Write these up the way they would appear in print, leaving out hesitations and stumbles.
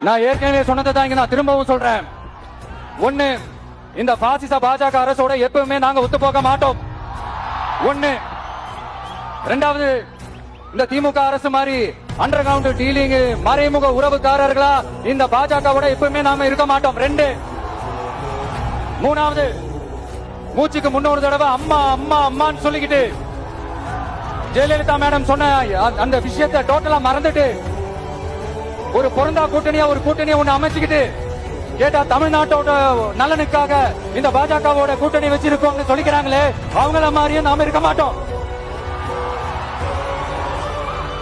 நான் ஏற்கனவே சொன்னதை தான் இங்க நான் திரும்பவும் சொல்றேன். ஒண்ணு, இந்த பாசிச பாஜக அரசோட எப்பவுமே நாங்க ஒத்து போக மாட்டோம். ஒண்ணு. இரண்டாவது, இந்த திமுக அரசு மாதிரி அண்டர் கிரவுண்ட் டீலிங் மறைமுக உறவுக்காரர்களா இந்த பாஜகவோட எப்பவுமே நாம இருக்க மாட்டோம். ரெண்டு. மூணாவது, மூச்சுக்கு முன்னொரு தடவை அம்மா அம்மா அம்மான்னு சொல்லிக்கிட்டு ஜெயலலிதா மேடம் சொன்ன அந்த விஷயத்தை டோட்டலா மறந்துட்டு ஒரு பொருந்தா கூட்டணியா ஒரு கூட்டணியை ஒண்ணு அமைச்சுக்கிட்டு கேட்டா தமிழ்நாட்டோட நலனுக்காக இந்த பாஜகவோட கூட்டணி வச்சிருக்கோம்னு சொல்லிக்கிறாங்களே, அவங்கள மாதிரியும் நாம இருக்க மாட்டோம்.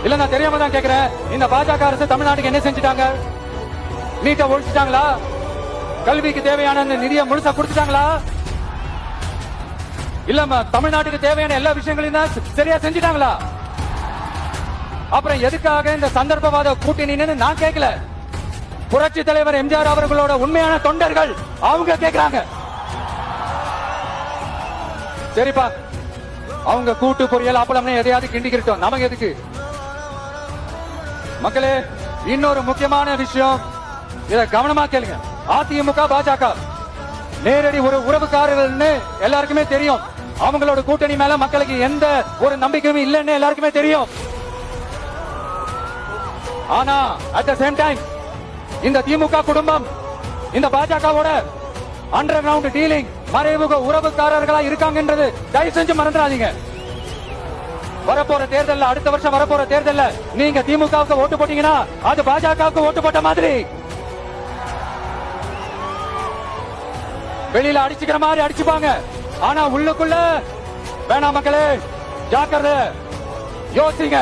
இல்ல, நான் தெரியாம தான் கேக்குறேன். இந்த பாஜக அரசு தமிழ்நாட்டுக்கு என்ன செஞ்சுட்டாங்க? நீட்டை ஒழிச்சிட்டாங்களா? கல்விக்கு தேவையான நிதியை முழுசா கொடுத்துட்டாங்களா? இல்ல, தமிழ்நாட்டுக்கு தேவையான எல்லா விஷயங்களையும் தான் சரியா செஞ்சுட்டாங்களா? அப்புறம் எதுக்காக இந்த சந்தர்ப்பவாத கூட்டணின்னு நான் கேட்கல. புரட்சி தலைவர் எம்ஜிஆர் அவர்களோட உண்மையான தொண்டர்கள் அவங்க கேட்கிறாங்க. சரிப்பா, அவங்க கூட்டு பொரியல் அப்பளம்னு எதையாவது கிண்டிக்கிட்டோம், நமக்கு எதுக்கு? மக்களே, இன்னொரு முக்கியமான விஷயம், இத கவனமா கேளுங்க. அதிமுக பாஜக நேரடி ஒரு உறவுக்காரர்கள்னு எல்லாருக்குமே தெரியும். அவங்களோட கூட்டணி மேல மக்களுக்கு எந்த ஒரு நம்பிக்கையும் இல்லைன்னு எல்லாருக்குமே தெரியும். ஆனா அட் த சேம் டைம் இந்த திமுக குடும்பம் இந்த பாஜகவோட அண்டர் கிரவுண்ட் டீலிங் மறைமுக உறவுக்காரர்களா இருக்காங்கன்றது தயவு செஞ்சு மறந்துடாதீங்க. வரப்போற தேர்தல், அடுத்த வருஷம் வரப்போற தேர்தல்ல நீங்க திமுகவுக்கு ஓட்டு போட்டீங்கன்னா அது பாஜகவுக்கு ஓட்டு போட்ட மாதிரி. வெளியில அடிச்சுக்கிற மாதிரி அடிச்சுப்பாங்க, ஆனா உள்ளுக்குள்ள வேணாம் மக்களே, ஜாக்கிரதை, யோசிங்க.